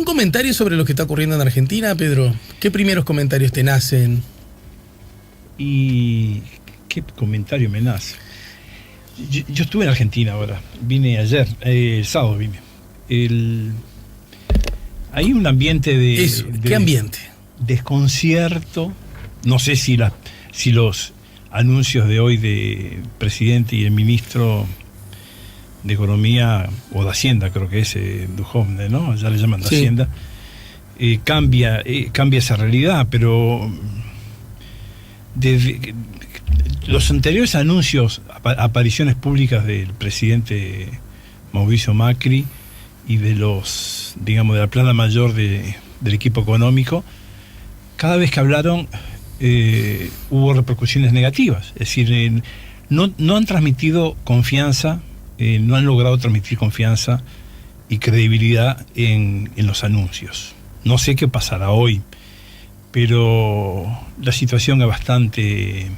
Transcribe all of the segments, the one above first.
comentario sobre lo que está ocurriendo en Argentina, Pedro? ¿Qué primeros comentarios te nacen? ¿Y qué comentario me nace? Yo estuve en Argentina ahora, vine ayer, el sábado vine. Hay un ambiente ¿Qué ambiente? Desconcierto. No sé si los anuncios de hoy de presidente y el ministro de Economía, o de Hacienda, creo que es Duhovne, ¿no? Ya le llaman de Hacienda, cambia esa realidad, pero desde los anteriores anuncios, apariciones públicas del presidente Mauricio Macri y de de la plana mayor del equipo económico, cada vez que hablaron hubo repercusiones negativas. Es decir, no han transmitido confianza, no han logrado transmitir confianza y credibilidad en los anuncios. No sé qué pasará hoy, pero la situación es bastante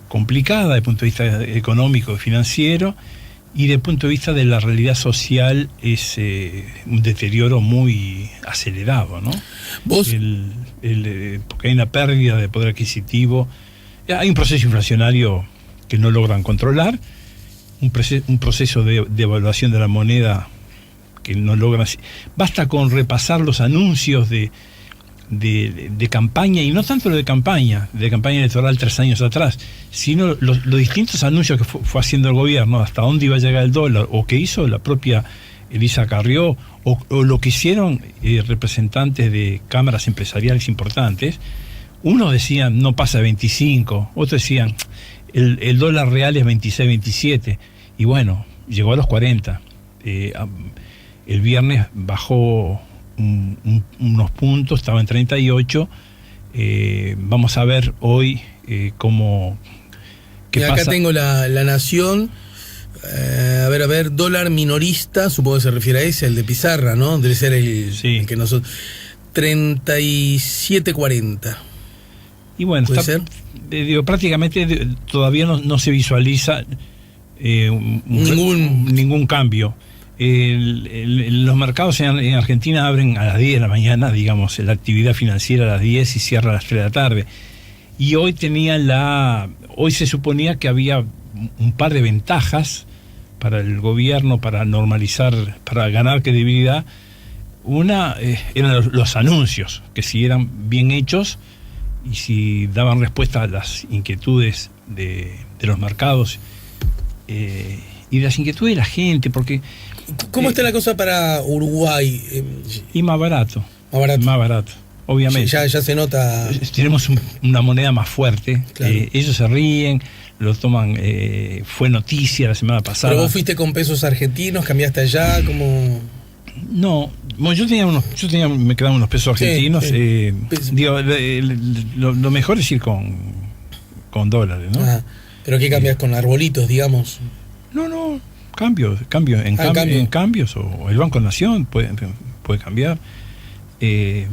complicada desde el punto de vista económico y financiero, y desde el punto de vista de la realidad social es un deterioro muy acelerado, ¿no? ¿Vos? Porque hay una pérdida de poder adquisitivo, hay un proceso inflacionario que no logran controlar, un proceso de devaluación de la moneda que no logran. Basta con repasar los anuncios de campaña, y no tanto lo de campaña electoral 3 años atrás, sino los distintos anuncios que fue haciendo el gobierno, hasta dónde iba a llegar el dólar, o que hizo la propia Elisa Carrió, o lo que hicieron representantes de cámaras empresariales importantes. Unos decían no pasa de 25, otros decían el dólar real es 26, 27, y bueno, llegó a los 40. El viernes bajó unos puntos, estaba en 38. Vamos a ver hoy cómo qué pasa. Acá tengo la Nación. A ver, dólar minorista, supongo que se refiere a ese, el de Pizarra, ¿no? Debe ser el que nosotros. 37.40. Y bueno, prácticamente todavía no se visualiza ningún cambio. Los mercados en Argentina abren a las 10 de la mañana, digamos, la actividad financiera a las 10 y cierra a las 3 de la tarde. Y hoy se suponía que había un par de ventajas para el gobierno, para normalizar, para ganar credibilidad. Una eran los anuncios, que si eran bien hechos y si daban respuesta a las inquietudes de los mercados y de las inquietudes de la gente, porque... ¿Cómo está la cosa para Uruguay? Y más barato, obviamente. Ya se nota. Tenemos una moneda más fuerte, claro. Ellos se ríen, lo toman, fue noticia la semana pasada. ¿Pero vos fuiste con pesos argentinos, cambiaste allá, como...? No, bueno, me quedaban unos pesos argentinos. Sí. Lo mejor es ir con dólares, ¿no? ¿Pero qué cambias con arbolitos, digamos? No, cambio en cambios, o el Banco Nación puede cambiar. Y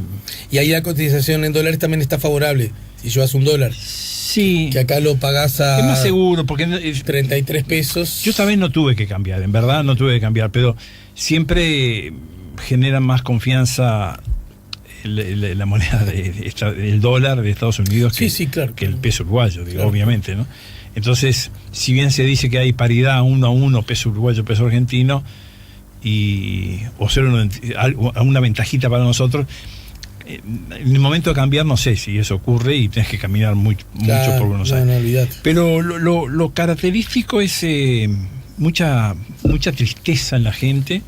ahí la cotización en dólares también está favorable, si llevas un dólar. Sí. Que acá lo pagás a... Es más seguro, porque... 33 pesos. Yo también no tuve que cambiar, en verdad no tuve que cambiar, pero siempre genera más confianza la moneda el dólar de Estados Unidos claro, que el peso uruguayo, claro. Obviamente, ¿no? Entonces, si bien se dice que hay paridad 1-1 peso uruguayo, peso argentino, o ser una ventajita para nosotros, en el momento de cambiar no sé si eso ocurre y tenés que caminar mucho por Buenos Aires. No, olvidate. Pero lo característico es mucha tristeza en la gente,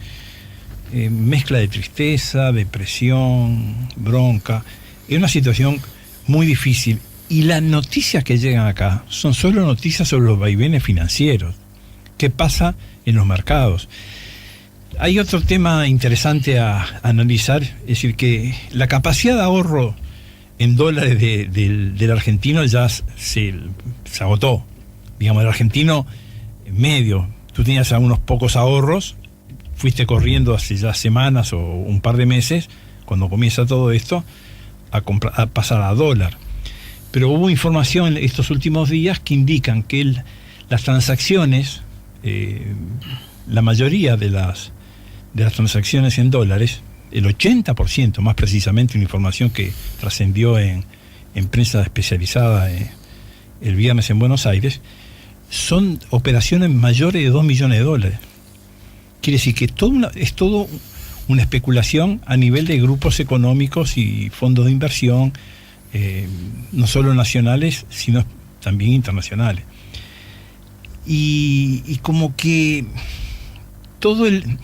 mezcla de tristeza, depresión, bronca. Es una situación muy difícil. Y las noticias que llegan acá son solo noticias sobre los vaivenes financieros. ¿Qué pasa en los mercados? Hay otro tema interesante a analizar, es decir, que la capacidad de ahorro en dólares del argentino ya se agotó. Digamos, el argentino medio, tú tenías algunos pocos ahorros, fuiste corriendo hace ya semanas o un par de meses, cuando comienza todo esto, a pasar a dólar. Pero hubo información estos últimos días que indican que las transacciones, la mayoría de las transacciones en dólares, el 80% más precisamente, una información que trascendió en prensa especializada el viernes en Buenos Aires, son operaciones mayores de $2 millones. Quiere decir que es todo una especulación a nivel de grupos económicos y fondos de inversión, no solo nacionales, sino también internacionales. Y como que todo el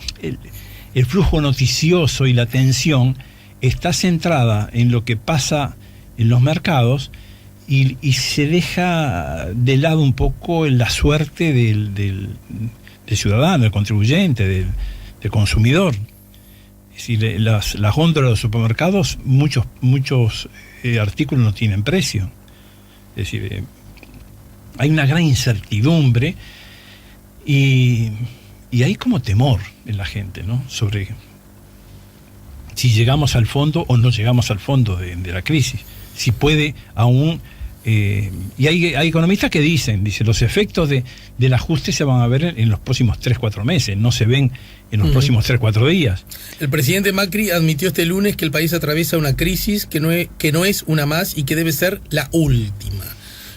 flujo noticioso y la atención está centrada en lo que pasa en los mercados y se deja de lado un poco la suerte del ciudadano, del contribuyente, del consumidor. Es decir, las góndolas de los supermercados, muchos artículos no tienen precio. Es decir, hay una gran incertidumbre y hay como temor en la gente, ¿no? Sobre si llegamos al fondo o no llegamos al fondo de la crisis. Si puede aún... y hay economistas que dicen, los efectos del ajuste se van a ver en los próximos 3-4 meses, no se ven en los próximos 3-4 días. El presidente Macri admitió este lunes que el país atraviesa una crisis que no es una más y que debe ser la última.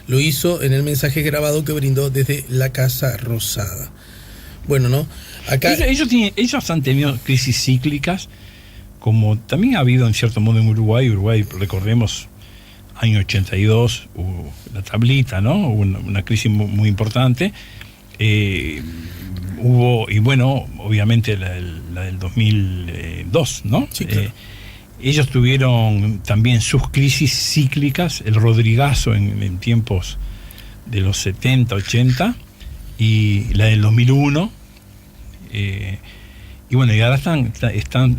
Lo hizo en el mensaje grabado que brindó desde la Casa Rosada. Bueno, ¿no? Acá... Ellos han tenido crisis cíclicas, como también ha habido en cierto modo en Uruguay. Uruguay, recordemos, año 82, hubo la tablita, ¿no? Hubo una crisis muy importante. Hubo, y bueno, obviamente la del 2002, ¿no? Sí, claro. Ellos tuvieron también sus crisis cíclicas, el Rodrigazo en tiempos de los 70, 80, y la del 2001. Y bueno, y ahora están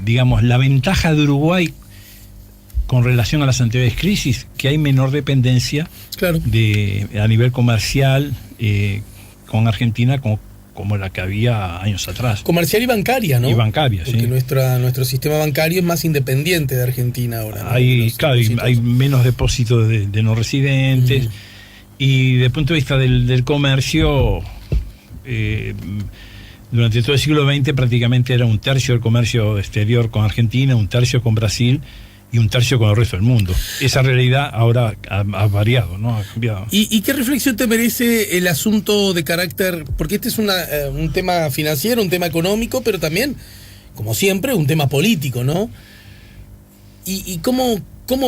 digamos, la ventaja de Uruguay con relación a las anteriores crisis, que hay menor dependencia, claro, a nivel comercial con Argentina como la que había años atrás. Comercial y bancaria, ¿no? Y bancaria, porque sí. Nuestro sistema bancario es más independiente de Argentina ahora, ¿no? Hay menos depósitos de no residentes, y desde el punto de vista del comercio, durante todo el siglo XX prácticamente era un tercio del comercio exterior con Argentina, un tercio con Brasil y un tercio con el resto del mundo. Esa realidad ahora ha variado, ¿no? Ha cambiado. ¿Y qué reflexión te merece el asunto de carácter? Porque este es un tema financiero, un tema económico, pero también, como siempre, un tema político, ¿no? ¿Y cómo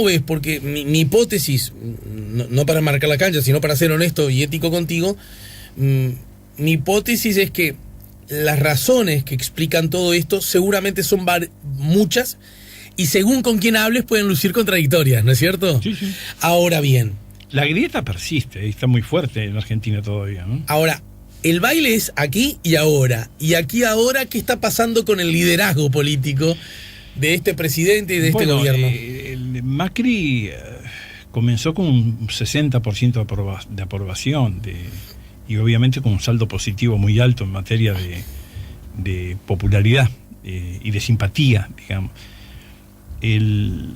ves? Porque mi hipótesis, no para marcar la cancha, sino para ser honesto y ético contigo, mi hipótesis es que las razones que explican todo esto seguramente son muchas, y según con quién hables pueden lucir contradictorias, ¿no es cierto? Sí, sí. Ahora bien, la grieta persiste, está muy fuerte en Argentina todavía, ¿no? Ahora, el baile es aquí y ahora. Y aquí ahora, ¿qué está pasando con el liderazgo político de este presidente y de este gobierno? Macri comenzó con un 60% de aprobación, y obviamente con un saldo positivo muy alto en materia de popularidad y de simpatía, digamos. El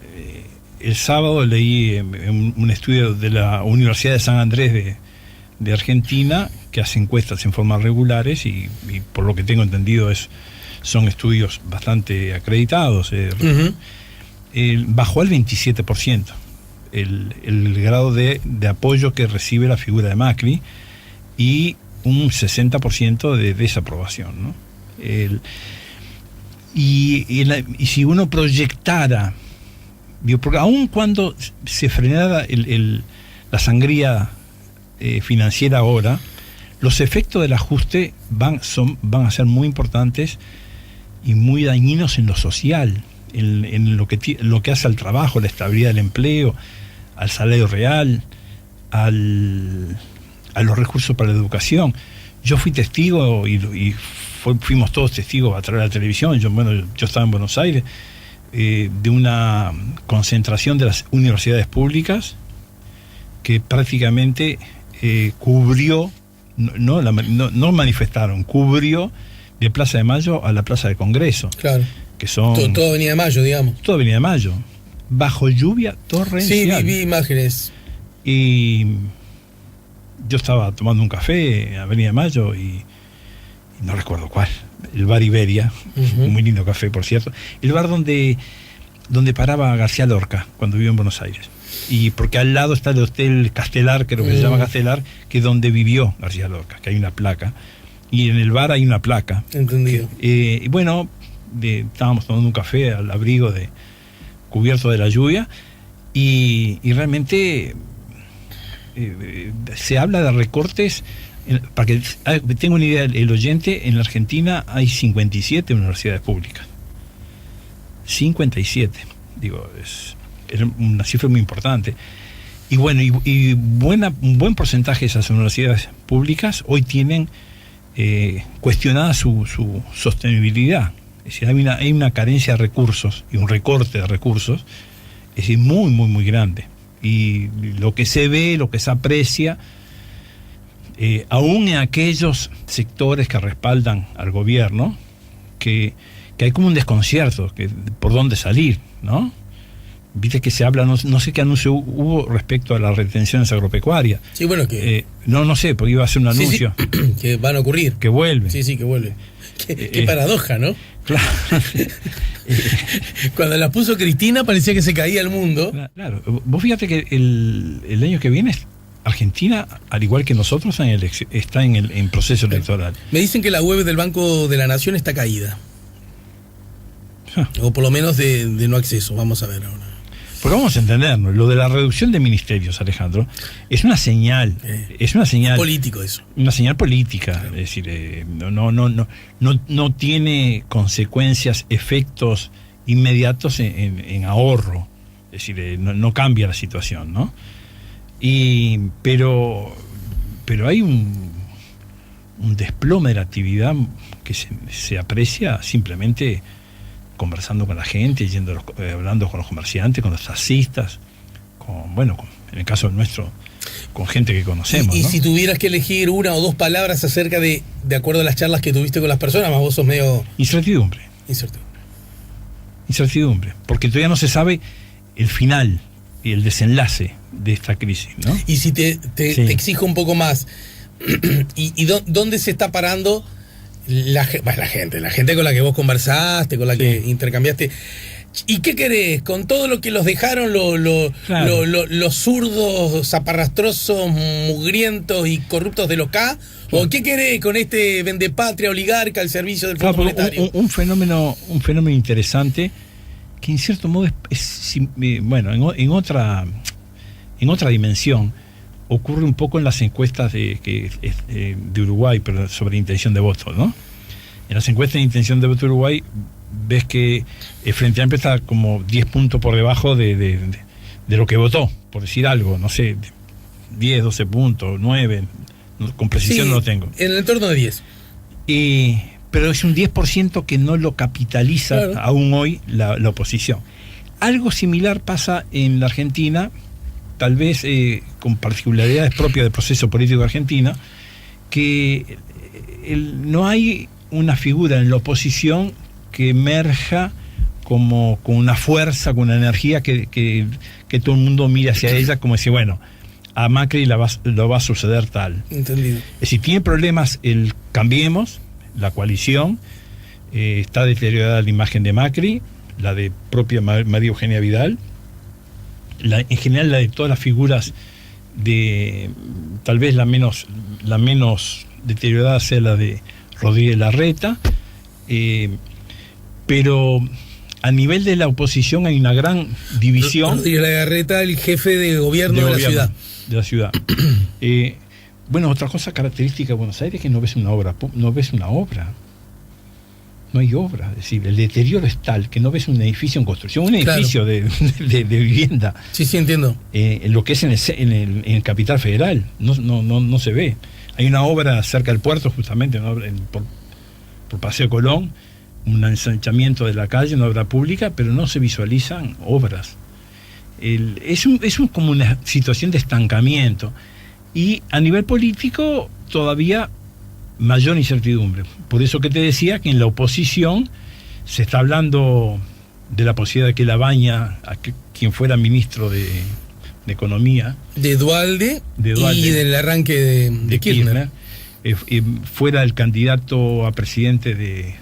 sábado leí un estudio de la Universidad de San Andrés de Argentina, que hace encuestas en forma regulares y por lo que tengo entendido son estudios bastante acreditados. Bajó al 27% el grado de apoyo que recibe la figura de Macri, y un 60% de desaprobación, ¿no? Y si uno proyectara, porque aun cuando se frenara la sangría financiera ahora, los efectos del ajuste van a ser muy importantes y muy dañinos en lo social, en lo que hace al trabajo, la estabilidad del empleo, al salario real, a los recursos para la educación. Yo fui testigo y fuimos todos testigos a través de la televisión. Yo estaba en Buenos Aires, de una concentración de las universidades públicas que prácticamente cubrió, no manifestaron, cubrió de Plaza de Mayo a la Plaza del Congreso. Claro. Que son todo Avenida de Mayo, digamos. Todo Avenida de Mayo, bajo lluvia torrencial. Sí, vi imágenes. Y yo estaba tomando un café en Avenida de Mayo y no recuerdo cuál, el bar Iberia, muy lindo café, por cierto, el bar donde paraba García Lorca cuando vivió en Buenos Aires. Y porque al lado está el Hotel Castelar, creo que se llama Castelar, que es donde vivió García Lorca, que hay una placa. Y en el bar hay una placa. Entendido. Y bueno, estábamos tomando un café al abrigo cubierto de la lluvia, y realmente se habla de recortes. Para que tenga una idea el oyente, en la Argentina hay 57 universidades públicas. 57. Digo, es una cifra muy importante. Y bueno, un buen porcentaje de esas universidades públicas hoy tienen cuestionada su sostenibilidad. Es decir, hay una carencia de recursos y un recorte de recursos, es decir, muy, muy, muy grande. Y lo que se ve, lo que se aprecia, aún en aquellos sectores que respaldan al gobierno, que hay como un desconcierto, que por dónde salir, ¿no? Viste que se habla, no sé qué anuncio hubo respecto a las retenciones agropecuarias. Sí, bueno, que... no sé, porque iba a ser un anuncio. Sí, que van a ocurrir. Que vuelve. Sí, que vuelve. Qué paradoja, ¿no? Claro. Cuando la puso Cristina parecía que se caía el mundo. Claro. Vos fíjate que el año que viene Argentina, al igual que nosotros, está en proceso electoral. Me dicen que la web del Banco de la Nación está caída. O por lo menos de no acceso. Vamos a ver ahora. Porque vamos a entendernos, lo de la reducción de ministerios, Alejandro, es una señal, político eso. Una señal política, claro. Es decir, no tiene consecuencias, efectos inmediatos en ahorro, es decir, no cambia la situación, ¿no? Pero hay un desplome de la actividad que se aprecia simplemente conversando con la gente, hablando con los comerciantes, con los taxistas, en el caso nuestro, con gente que conocemos. Y ¿no? si tuvieras que elegir una o dos palabras acerca de acuerdo a las charlas que tuviste con las personas, más vos sos medio... Incertidumbre, porque todavía no se sabe el final y el desenlace de esta crisis, ¿no? Y si te exijo un poco más, ¿y dónde se está parando la gente con la que vos conversaste, con la que intercambiaste? ¿Y qué querés? ¿Con todo lo que los dejaron los zurdos, zaparrastrosos, mugrientos y corruptos de los K? ¿O qué querés con este vendepatria oligarca al servicio del Fondo Monetario? Un fenómeno interesante que en cierto modo en otra dimensión ocurre un poco en las encuestas de Uruguay, pero sobre intención de voto, ¿no? En las encuestas de intención de voto de Uruguay ves que el Frente Amplio está como 10 puntos por debajo de lo que votó, por decir algo, no sé, 10, 12 puntos, 9, con precisión no lo tengo. En el entorno de 10. Pero es un 10% que no lo capitaliza aún hoy la oposición. Algo similar pasa en la Argentina, tal vez con particularidades propias del proceso político de Argentina, que no hay una figura en la oposición que emerja como con una fuerza, con una energía que todo el mundo mire hacia ella como decir, bueno, a Macri lo va a suceder tal. Entendido. Si tiene problemas el Cambiemos, la coalición, está deteriorada la imagen de Macri, la de propia María Eugenia Vidal, en general la de todas las figuras de, tal vez la menos deteriorada sea la de Rodríguez Larreta, pero a nivel de la oposición hay una gran división. Rodríguez Larreta, el jefe de gobierno de la ciudad. Otra cosa característica de Buenos Aires es que no ves una obra, no hay obra, es decir, el deterioro es tal que no ves un edificio en construcción, un edificio de vivienda. Sí, entiendo. Lo que es en el Capital Federal, no se ve. Hay una obra cerca del puerto, justamente, por Paseo Colón, un ensanchamiento de la calle, una obra pública, pero no se visualizan obras. Es como una situación de estancamiento. Y a nivel político, todavía mayor incertidumbre. Por eso que te decía que en la oposición se está hablando de la posibilidad de que Labaña, quien fuera ministro de Economía, de Duhalde y del arranque de Kirchner, fuera el candidato a presidente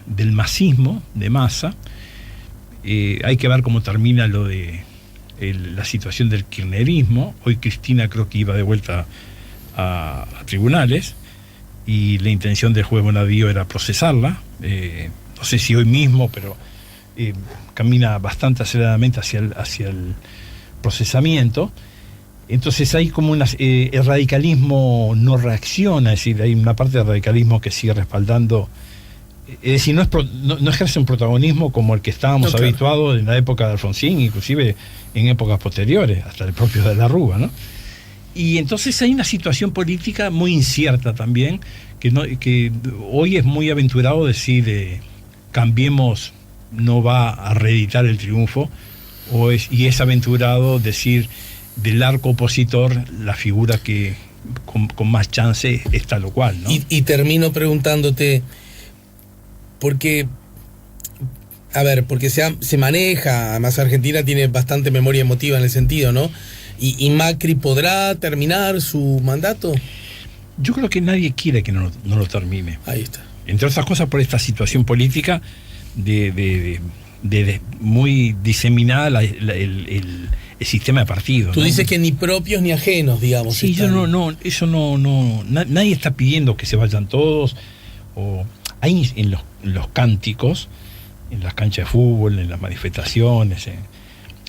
del masismo, de Massa. Hay que ver cómo termina lo de la situación del kirchnerismo. Hoy Cristina creo que iba de vuelta a tribunales y la intención del juez Bonadío era procesarla. No sé si hoy mismo, pero camina bastante aceleradamente hacia el procesamiento. Entonces hay como el radicalismo no reacciona, es decir, hay una parte del radicalismo que sigue respaldando, es decir, no ejerce un protagonismo como el que estábamos habituados en la época de Alfonsín, inclusive en épocas posteriores, hasta el propio de la Rúa, ¿no? Y entonces hay una situación política muy incierta también, que hoy es muy aventurado decir Cambiemos no va a reeditar el triunfo, y es aventurado decir del arco opositor la figura que con más chance es tal o cual, ¿no? Y termino preguntándote, porque se maneja, además Argentina tiene bastante memoria emotiva en el sentido, ¿no? ¿Y Macri podrá terminar su mandato? Yo creo que nadie quiere que no lo termine. Ahí está. Entre otras cosas por esta situación política de muy diseminada el sistema de partidos. Tú dices que ni propios ni ajenos, digamos. Sí, eso nadie está pidiendo que se vayan todos. Hay en los cánticos, en las canchas de fútbol, en las manifestaciones,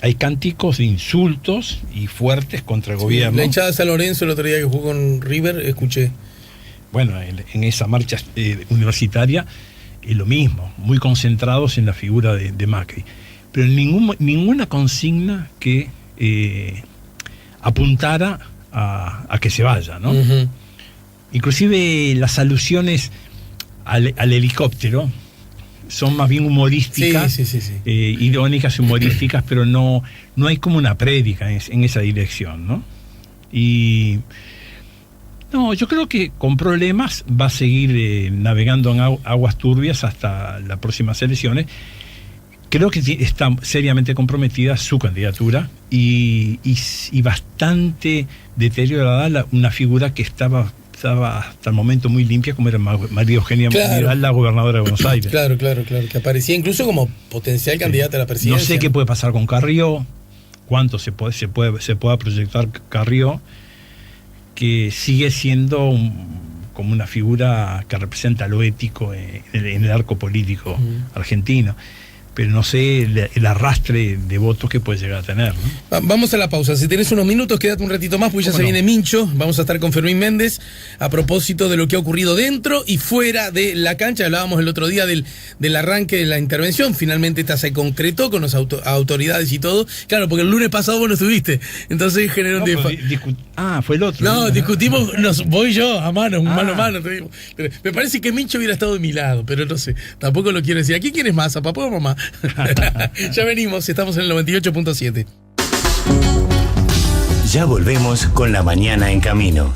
hay cánticos de insultos y fuertes contra el gobierno. La hinchada de San Lorenzo el otro día que jugó con River, escuché. Bueno, en esa marcha universitaria es lo mismo, muy concentrados en la figura de Macri. Pero ninguna consigna que apuntara a que se vaya, ¿no? Uh-huh. Inclusive las alusiones al helicóptero son más bien humorísticas, sí. irónicas y humorísticas, pero no hay como una prédica en esa dirección, ¿no? Y no, yo creo que con problemas va a seguir navegando en aguas turbias hasta las próximas elecciones. Creo que está seriamente comprometida su candidatura y bastante deteriorada una figura que estaba hasta el momento muy limpia, como era María Eugenia Vidal, la gobernadora de Buenos Aires. Claro, que aparecía incluso como potencial candidata a la presidencia. No sé qué puede pasar con Carrió, cuánto se pueda proyectar Carrió, que sigue siendo como una figura que representa lo ético en el arco político argentino. Pero no sé el arrastre de votos que puede llegar a tener, ¿no? Vamos a la pausa. Si tenés unos minutos, quédate un ratito más, pues ya se viene Mincho. Vamos a estar con Fermín Méndez a propósito de lo que ha ocurrido dentro y fuera de la cancha. Hablábamos el otro día del arranque de la intervención. Finalmente esta se concretó con las autoridades y todo. Claro, porque el lunes pasado vos no estuviste. Entonces generó un fue el otro. No, discutimos, voy yo a mano, mano a mano. Pero me parece que Mincho hubiera estado de mi lado, pero no sé, tampoco lo quiero decir. ¿A quién quieres más? ¿A papá o mamá? Ya venimos, estamos en el 98.7. Ya volvemos con La Mañana en Camino.